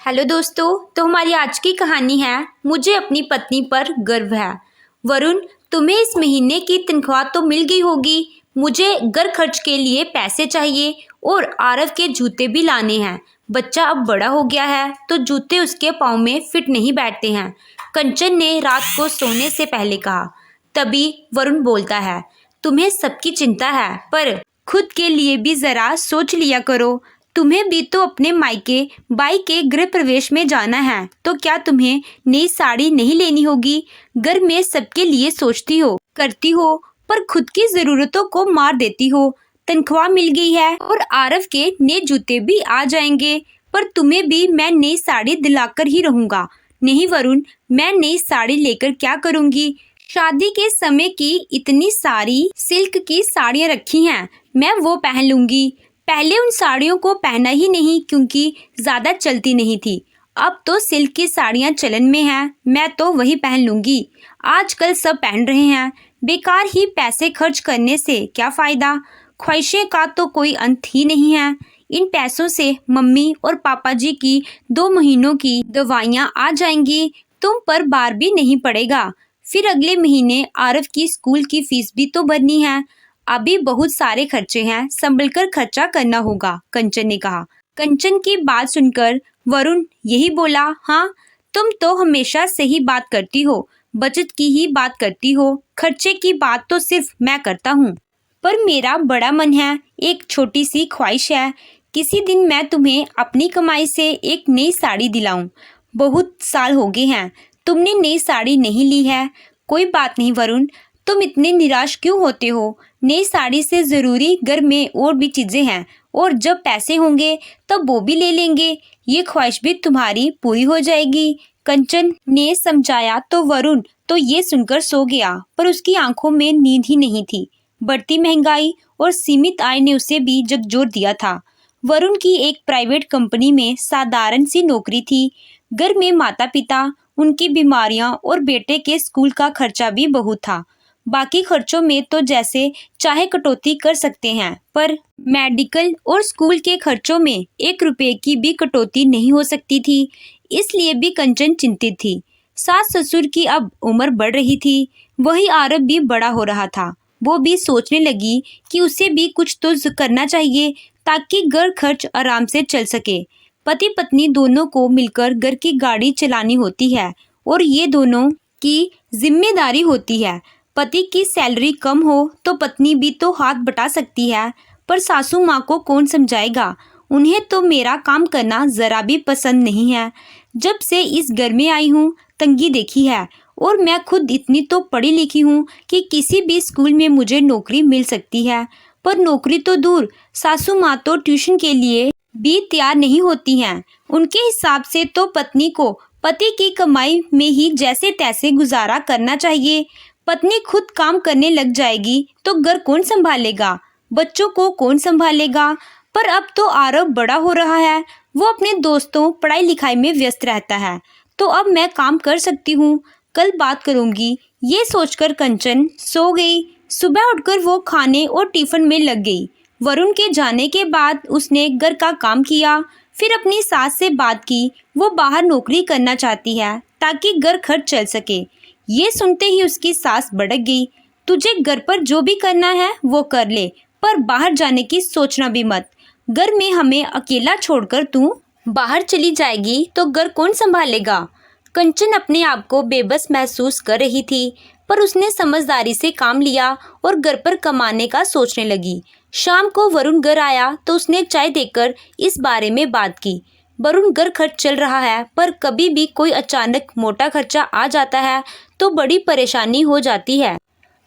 Hello दोस्तों। तो हमारी आज की कहानी है मुझे अपनी पत्नी पर गर्व है। वरुण, तुम्हें इस महीने की तनख्वाह तो मिल गई होगी। मुझे घर खर्च के लिए पैसे चाहिए और आरव के जूते भी लाने हैं। बच्चा अब बड़ा हो गया है तो जूते उसके पाँव में फिट नहीं बैठते हैं। कंचन ने रात को सोने से पहले कहा। तभी वरुण बोलता है, तुम्हें सबकी चिंता है पर खुद के लिए भी जरा सोच लिया करो। तुम्हें भी तो अपने मायके बाई के गृह प्रवेश में जाना है, तो क्या तुम्हें नई साड़ी नहीं लेनी होगी? घर में सबके लिए सोचती हो, करती हो, पर खुद की जरूरतों को मार देती हो। तनख्वाह मिल गई है और आरव के नए जूते भी आ जाएंगे, पर तुम्हें भी मैं नई साड़ी दिलाकर ही रहूंगा। नहीं वरुण, मैं नई साड़ी लेकर क्या करूंगी? शादी के समय की इतनी सारी सिल्क की साड़ियाँ रखी हैं, मैं वो पहन लूंगी। पहले उन साड़ियों को पहना ही नहीं क्योंकि ज़्यादा चलती नहीं थी। अब तो सिल्क की साड़ियाँ चलन में हैं, मैं तो वही पहन लूँगी। आजकल सब पहन रहे हैं, बेकार ही पैसे खर्च करने से क्या फ़ायदा। ख्वाहिशें का तो कोई अंत ही नहीं है। इन पैसों से मम्मी और पापा जी की 2 महीनों की दवाइयाँ आ जाएंगी, तुम पर भार भी नहीं पड़ेगा। फिर अगले महीने आरव की स्कूल की फीस भी तो भरनी है। अभी बहुत सारे खर्चे हैं, संभल कर खर्चा करना होगा, कंचन ने कहा। कंचन की बात सुनकर वरुण यही बोला, हाँ तुम तो हमेशा सही बात करती हो, बचत की ही बात करती हो, खर्चे की बात तो सिर्फ मैं करता हूँ। पर मेरा बड़ा मन है, एक छोटी सी ख्वाहिश है, किसी दिन मैं तुम्हें अपनी कमाई से एक नई साड़ी दिलाऊं। बहुत साल हो गए हैं तुमने नई साड़ी नहीं ली है। कोई बात नहीं वरुण, तुम इतने निराश क्यों होते हो? नई साड़ी से ज़रूरी घर में और भी चीज़ें हैं, और जब पैसे होंगे तब वो भी ले लेंगे। ये ख्वाहिश भी तुम्हारी पूरी हो जाएगी। कंचन ने समझाया तो वरुण तो ये सुनकर सो गया, पर उसकी आंखों में नींद ही नहीं थी। बढ़ती महंगाई और सीमित आय ने उसे भी झकझोर दिया था। वरुण की एक प्राइवेट कंपनी में साधारण सी नौकरी थी। घर में माता पिता, उनकी बीमारियां और बेटे के स्कूल का खर्चा भी बहुत था। बाकी खर्चों में तो जैसे चाहे कटौती कर सकते हैं, पर मेडिकल और स्कूल के खर्चों में 1 रुपए की भी कटौती नहीं हो सकती थी। इसलिए भी कंचन चिंतित थी। सास ससुर की अब उम्र बढ़ रही थी, वही आरव भी बड़ा हो रहा था। वो भी सोचने लगी कि उसे भी कुछ तो करना चाहिए ताकि घर खर्च आराम से चल सके। पति पत्नी दोनों को मिलकर घर की गाड़ी चलानी होती है और ये दोनों की जिम्मेदारी होती है। पति की सैलरी कम हो तो पत्नी भी तो हाथ बटा सकती है, पर सासू माँ को कौन समझाएगा? उन्हें तो मेरा काम करना ज़रा भी पसंद नहीं है। जब से इस घर में आई हूँ तंगी देखी है, और मैं खुद इतनी तो पढ़ी लिखी हूँ कि किसी भी स्कूल में मुझे नौकरी मिल सकती है। पर नौकरी तो दूर, सासू माँ तो ट्यूशन के लिए भी तैयार नहीं होती हैं। उनके हिसाब से तो पत्नी को पति की कमाई में ही जैसे तैसे गुजारा करना चाहिए। पत्नी खुद काम करने लग जाएगी तो घर कौन संभालेगा? बच्चों को कौन संभालेगा? पर अब तो आरव बड़ा हो रहा है, वो अपने दोस्तों पढ़ाई लिखाई में व्यस्त रहता है, तो अब मैं काम कर सकती हूँ, कल बात करूँगी। ये सोचकर कंचन सो गई। सुबह उठकर वो खाने और टिफिन में लग गई। वरुण के जाने के बाद उसने घर का काम किया, फिर अपनी सास से बात की। वो बाहर नौकरी करना चाहती है ताकि घर खर्च चल सके। ये सुनते ही उसकी सास भड़क गई। तुझे घर पर जो भी करना है वो कर ले, पर बाहर जाने की सोचना भी मत। घर में हमें अकेला छोड़कर तू बाहर चली जाएगी तो घर कौन संभालेगा? कंचन अपने आप को बेबस महसूस कर रही थी, पर उसने समझदारी से काम लिया और घर पर कमाने का सोचने लगी। शाम को वरुण घर आया तो उसने चाय देकर इस बारे में बात की। वरुण घर खर्च चल रहा है, पर कभी भी कोई अचानक मोटा खर्चा आ जाता है तो बड़ी परेशानी हो जाती है।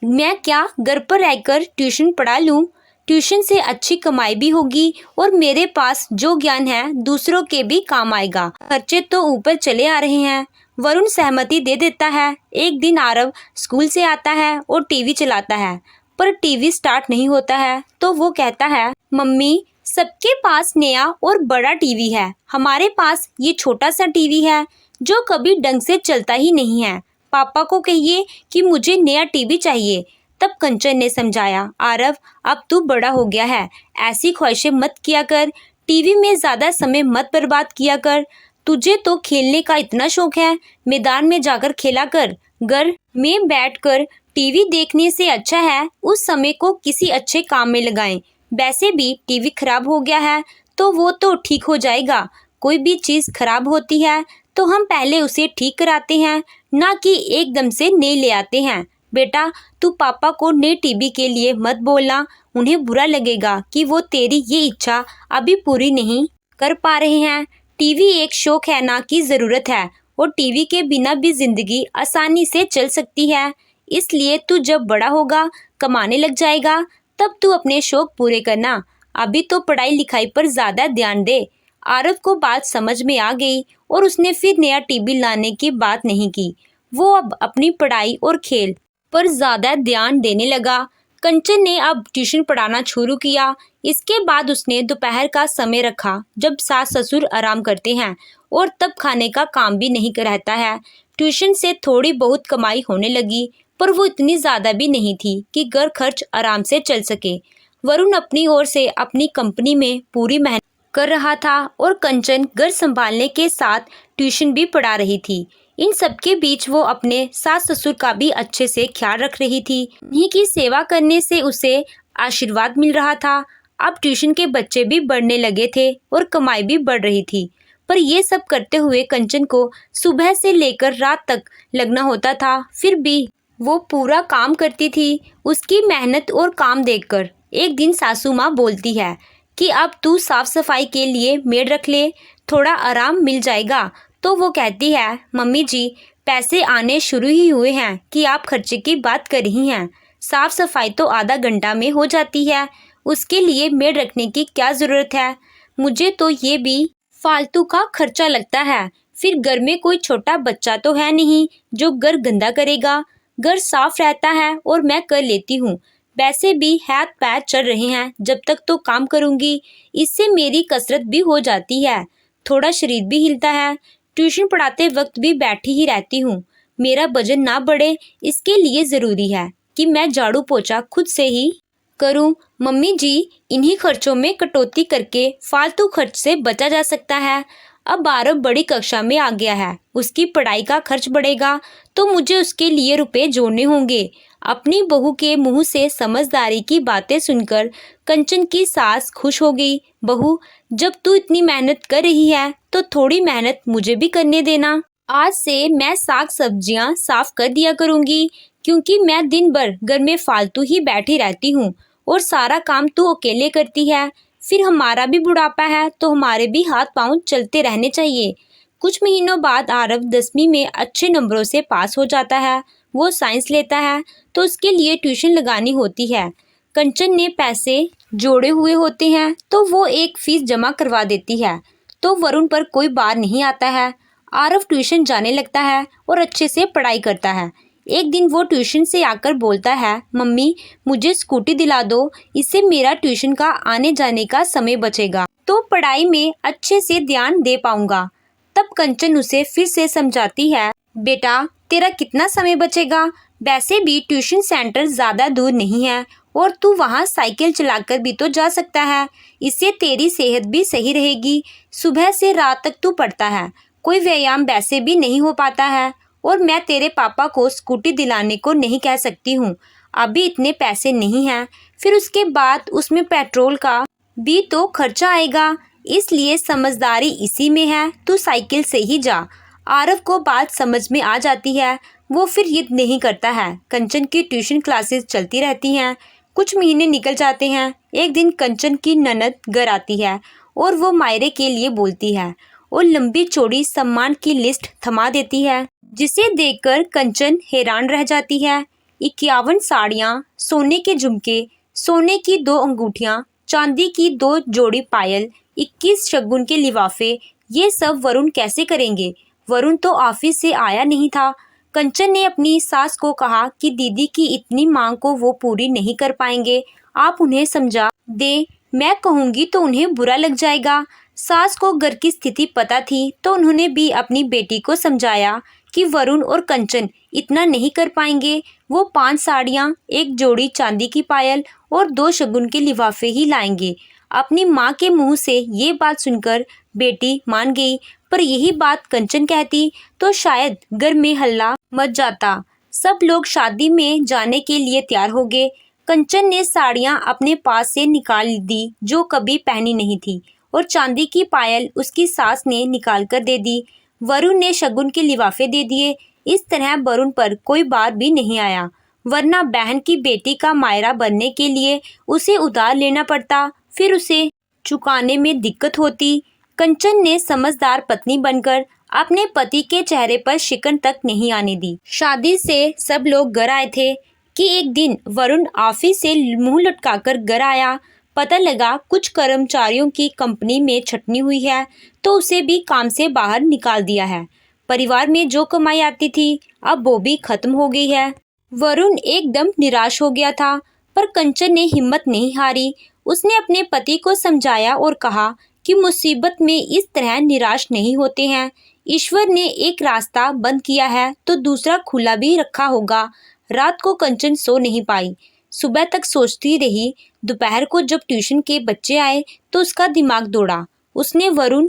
मैं क्या घर पर रहकर ट्यूशन पढ़ा लूँ? ट्यूशन से अच्छी कमाई भी होगी और मेरे पास जो ज्ञान है दूसरों के भी काम आएगा। खर्चे तो ऊपर चले आ रहे हैं। वरुण सहमति दे देता है। एक दिन आरव स्कूल से आता है और टीवी चलाता है, पर टीवी स्टार्ट नहीं होता है तो वो कहता है, मम्मी सबके पास नया और बड़ा टीवी है, हमारे पास ये छोटा सा टीवी है जो कभी ढंग से चलता ही नहीं है। पापा को कहिए कि मुझे नया टीवी चाहिए। तब कंचन ने समझाया, आरव अब तू बड़ा हो गया है, ऐसी ख्वाहिशें मत किया कर, टीवी में ज़्यादा समय मत बर्बाद किया कर। तुझे तो खेलने का इतना शौक है, मैदान में जाकर खेला कर। घर में बैठकर टीवी देखने से अच्छा है उस समय को किसी अच्छे काम में लगाएं। वैसे भी टीवी खराब हो गया है तो वो तो ठीक हो जाएगा। कोई भी चीज़ खराब होती है तो हम पहले उसे ठीक कराते हैं, ना कि एकदम से नई ले आते हैं। बेटा, तू पापा को नई टीवी के लिए मत बोलना, उन्हें बुरा लगेगा कि वो तेरी ये इच्छा अभी पूरी नहीं कर पा रहे हैं। टीवी एक शौक है, ना कि ज़रूरत है, और टीवी के बिना भी जिंदगी आसानी से चल सकती है। इसलिए तू जब बड़ा होगा, कमाने लग जाएगा, तब तू अपने शौक पूरे करना। अभी तो पढ़ाई लिखाई पर ज़्यादा ध्यान दे। आरव को बात समझ में आ गई और उसने फिर नया टीवी लाने की बात नहीं की। वो अब अपनी पढ़ाई और खेल पर ज़्यादा ध्यान देने लगा। कंचन ने अब ट्यूशन पढ़ाना शुरू किया। इसके बाद उसने दोपहर का समय रखा जब सास ससुर आराम करते हैं, और तब खाने का काम भी नहीं रहता है। ट्यूशन से थोड़ी बहुत कमाई होने लगी, पर वो इतनी ज़्यादा भी नहीं थी कि घर खर्च आराम से चल सके। वरुण अपनी ओर से अपनी कंपनी में पूरी मेहनत कर रहा था और कंचन घर संभालने के साथ ट्यूशन भी पढ़ा रही थी। इन सबके बीच वो अपने सास ससुर का भी अच्छे से ख्याल रख रही थी। उन्हीं की सेवा करने से उसे आशीर्वाद मिल रहा था। अब ट्यूशन के बच्चे भी बढ़ने लगे थे और कमाई भी बढ़ रही थी। पर ये सब करते हुए कंचन को सुबह से लेकर रात तक लगना होता था। फिर भी वो पूरा काम करती थी। उसकी मेहनत और काम देखकर एक दिन सासू माँ बोलती है कि अब तू साफ सफाई के लिए मेड रख ले, थोड़ा आराम मिल जाएगा। तो वो कहती है, मम्मी जी, पैसे आने शुरू ही हुए हैं कि आप खर्चे की बात कर रही हैं। साफ सफाई तो आधा घंटा में हो जाती है, उसके लिए मेड रखने की क्या ज़रूरत है। मुझे तो ये भी फालतू का खर्चा लगता है। फिर घर में कोई छोटा बच्चा तो है नहीं जो घर गंदा करेगा। घर साफ रहता है और मैं कर लेती हूँ। वैसे भी हाथ पैर चल रहे हैं, जब तक तो काम करूँगी। इससे मेरी कसरत भी हो जाती है, थोड़ा शरीर भी हिलता है। ट्यूशन पढ़ाते वक्त भी बैठी ही रहती हूँ। मेरा वजन ना बढ़े, इसके लिए ज़रूरी है कि मैं झाड़ू पोछा खुद से ही करूँ। मम्मी जी, इन्हीं खर्चों में कटौती करके फालतू खर्च से बचा जा सकता है। अब आरव बड़ी कक्षा में आ गया है, उसकी पढ़ाई का खर्च बढ़ेगा तो मुझे उसके लिए रुपए जोड़ने होंगे। अपनी बहू के मुंह से समझदारी की बातें सुनकर कंचन की सास खुश हो गई। बहू, जब तू इतनी मेहनत कर रही है तो थोड़ी मेहनत मुझे भी करने देना। आज से मैं साग सब्जियां साफ कर दिया करूंगी, क्योंकि मैं दिन भर घर में फालतू ही बैठी रहती हूँ और सारा काम तू अकेले करती है। फिर हमारा भी बुढ़ापा है तो हमारे भी हाथ पांव चलते रहने चाहिए। कुछ महीनों बाद आरव 10वीं में अच्छे नंबरों से पास हो जाता है। वो साइंस लेता है तो उसके लिए ट्यूशन लगानी होती है। कंचन ने पैसे जोड़े हुए होते हैं तो वो एक फीस जमा करवा देती है, तो वरुण पर कोई बार नहीं आता है। आरव ट्यूशन जाने लगता है और अच्छे से पढ़ाई करता है। एक दिन वो ट्यूशन से आकर बोलता है, मम्मी, मुझे स्कूटी दिला दो, इससे मेरा ट्यूशन का आने जाने का समय बचेगा तो पढ़ाई में अच्छे से ध्यान दे पाऊंगा। तब कंचन उसे फिर से समझाती है, बेटा, तेरा कितना समय बचेगा। वैसे भी ट्यूशन सेंटर ज़्यादा दूर नहीं है और तू वहाँ साइकिल चलाकर भी तो जा सकता है। इससे तेरी सेहत भी सही रहेगी। सुबह से रात तक तू पढ़ता है, कोई व्यायाम वैसे भी नहीं हो पाता है। और मैं तेरे पापा को स्कूटी दिलाने को नहीं कह सकती हूँ, अभी इतने पैसे नहीं हैं। फिर उसके बाद उसमें पेट्रोल का भी तो खर्चा आएगा, इसलिए समझदारी इसी में है, तू साइकिल से ही जा। आरव को बात समझ में आ जाती है। वो फिर जिद नहीं करता है। कंचन की ट्यूशन क्लासेस चलती रहती हैं। कुछ महीने निकल जाते हैं। एक दिन कंचन की ननद घर आती है और वो मायरे के लिए बोलती है और लंबी चौड़ी सामान की लिस्ट थमा देती है, जिसे देखकर कंचन हैरान रह जाती है। 51 साड़ियाँ, सोने के झुमके, सोने की 2 अंगूठियाँ, चांदी की 2 जोड़ी पायल, 21 शगुन के लिफाफे, ये सब वरुण कैसे करेंगे। वरुण तो ऑफिस से आया नहीं था। कंचन ने अपनी सास को कहा कि दीदी की इतनी मांग को वो पूरी नहीं कर पाएंगे, आप उन्हें समझा दे। मैं कहूँगी तो उन्हें बुरा लग जाएगा। सास को घर की स्थिति पता थी तो उन्होंने भी अपनी बेटी को समझाया कि वरुण और कंचन इतना नहीं कर पाएंगे। वो 5 साड़ियाँ, 1 जोड़ी चांदी की पायल और 2 शगुन के लिफाफे ही लाएंगे। अपनी माँ के मुंह से ये बात सुनकर बेटी मान गई, पर यही बात कंचन कहती तो शायद घर में हल्ला मच जाता। सब लोग शादी में जाने के लिए तैयार हो गए। कंचन ने साड़ियाँ अपने पास से निकाल दी जो कभी पहनी नहीं थी, और चांदी की पायल उसकी सास ने निकाल कर दे दी। वरुण ने शगुन के लिफाफे दे दिए। इस तरह वरुण पर कोई बात भी नहीं आया, वरना बहन की बेटी का मायरा बनने के लिए उसे उधार लेना पड़ता, फिर उसे चुकाने में दिक्कत होती। कंचन ने समझदार पत्नी बनकर अपने पति के चेहरे पर शिकन तक नहीं आने दी। शादी से सब लोग घर आए थे कि एक दिन वरुण ऑफिस से मुंह लटकाकर घर आया। पता लगा कुछ कर्मचारियों की कंपनी में छटनी हुई है, तो उसे भी काम से बाहर निकाल दिया है। परिवार में जो कमाई आती थी अब वो भी खत्म हो गई है। वरुण एकदम निराश हो गया था, पर कंचन ने हिम्मत नहीं हारी। उसने अपने पति को समझाया और कहा कि मुसीबत में इस तरह निराश नहीं होते हैं। ईश्वर ने एक रास्ता बंद किया है तो दूसरा खुला भी रखा होगा। रात को कंचन सो नहीं पाई, सुबह तक सोचती रही। दोपहर को जब ट्यूशन के बच्चे आए तो उसका दिमाग दौड़ा। उसने वरुण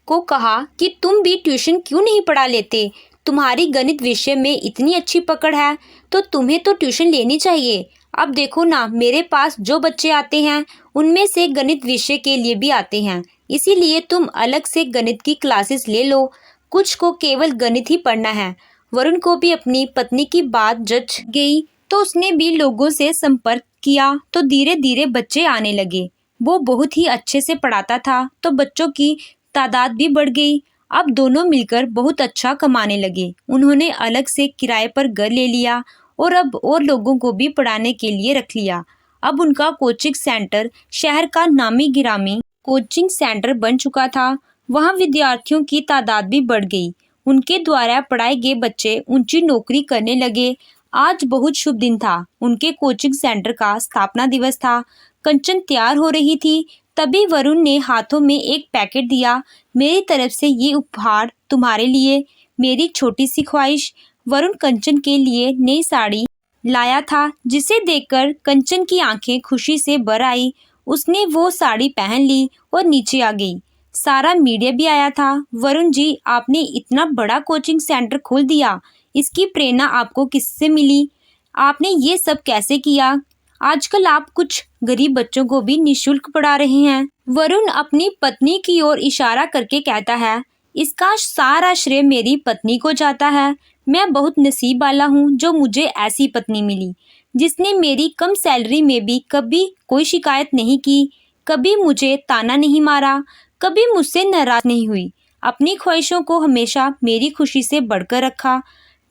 को कहा कि तुम भी ट्यूशन क्यों नहीं पढ़ा लेते? तुम्हारी गणित विषय में इतनी अच्छी पकड़ है तो तुम्हें तो ट्यूशन लेनी चाहिए। अब देखो ना, मेरे पास जो बच्चे आते हैं उनमें से गणित विषय के लिए भी आते हैं, इसीलिए तुम अलग से गणित की क्लासेस ले लो। कुछ को केवल गणित ही पढ़ना है। वरुण को भी अपनी पत्नी की बात जच गई, तो उसने भी लोगों से संपर्क किया, तो धीरे धीरे बच्चे आने लगे। वो बहुत ही अच्छे से पढ़ाता था, तो बच्चों की तादाद भी बढ़ गई। अब दोनों मिलकर बहुत अच्छा कमाने लगे। उन्होंने अलग से किराए पर घर ले लिया और अब और लोगों को भी पढ़ाने के लिए रख लिया। अब उनका कोचिंग सेंटर शहर का नामी गिरामी कोचिंग सेंटर बन चुका था। वहाँ विद्यार्थियों की तादाद भी बढ़ गई। उनके द्वारा पढ़ाए गए बच्चे ऊंची नौकरी करने लगे। आज बहुत शुभ दिन था। उनके कोचिंग सेंटर का स्थापना दिवस था। कंचन तैयार हो रही थी, तभी वरुण ने हाथों में एक पैकेट दिया। मेरी तरफ से ये उपहार तुम्हारे लिए, मेरी छोटी सी ख्वाहिश। वरुण कंचन के लिए नई साड़ी लाया था, जिसे देखकर कंचन की आंखें खुशी से भर आई। उसने वो साड़ी पहन ली और नीचे आ गई। सारा मीडिया भी आया था। वरुण जी, आपने इतना बड़ा कोचिंग सेंटर खोल दिया, इसकी प्रेरणा आपको किससे मिली? आपने ये सब कैसे किया? आजकल आप कुछ गरीब बच्चों को भी निःशुल्क पढ़ा रहे हैं। वरुण अपनी पत्नी की ओर इशारा करके कहता है, इसका सारा श्रेय मेरी पत्नी को जाता है। मैं बहुत नसीब वाला हूँ जो मुझे ऐसी पत्नी मिली, जिसने मेरी कम सैलरी में भी कभी कोई शिकायत नहीं की, कभी मुझे ताना नहीं मारा, कभी मुझसे नाराज नहीं हुई, अपनी ख्वाहिशों को हमेशा मेरी खुशी से बढ़कर रखा।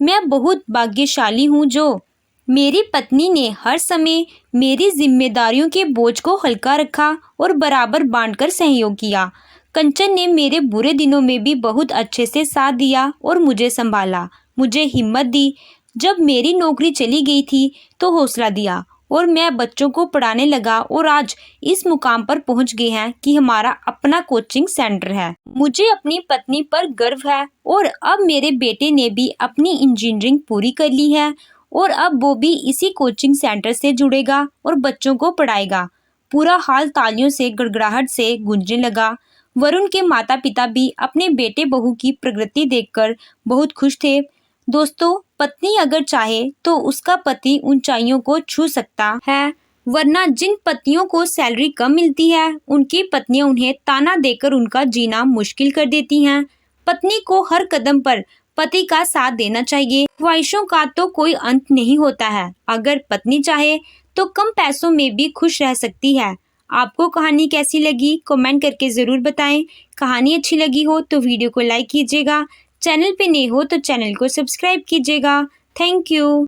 मैं बहुत भाग्यशाली हूँ जो मेरी पत्नी ने हर समय मेरी जिम्मेदारियों के बोझ को हल्का रखा और बराबर बांटकर सहयोग किया। कंचन ने मेरे बुरे दिनों में भी बहुत अच्छे से साथ दिया और मुझे संभाला, मुझे हिम्मत दी। जब मेरी नौकरी चली गई थी तो हौसला दिया और मैं बच्चों को पढ़ाने लगा, और आज इस मुकाम पर पहुंच गए हैं कि हमारा अपना कोचिंग सेंटर है। मुझे अपनी पत्नी पर गर्व है, और अब मेरे बेटे ने भी अपनी इंजीनियरिंग पूरी कर ली है और अब वो भी इसी कोचिंग सेंटर से जुड़ेगा और बच्चों को पढ़ाएगा। पूरा हाल तालियों से गड़गड़ाहट से गूंजने लगा। वरुण के माता पिता भी अपने बेटे बहू की प्रगति देखकर बहुत खुश थे। दोस्तों, पत्नी अगर चाहे तो उसका पति ऊंचाइयों को छू सकता है, वरना जिन पतियों को सैलरी कम मिलती है उनकी पत्नियां उन्हें ताना देकर उनका जीना मुश्किल कर देती हैं। पत्नी को हर कदम पर पति का साथ देना चाहिए। ख्वाहिशों का तो कोई अंत नहीं होता है। अगर पत्नी चाहे तो कम पैसों में भी खुश रह सकती है। आपको कहानी कैसी लगी कमेंट करके ज़रूर बताएं। कहानी अच्छी लगी हो तो वीडियो को लाइक कीजिएगा। चैनल पे नए हो तो चैनल को सब्सक्राइब कीजिएगा। Thank you.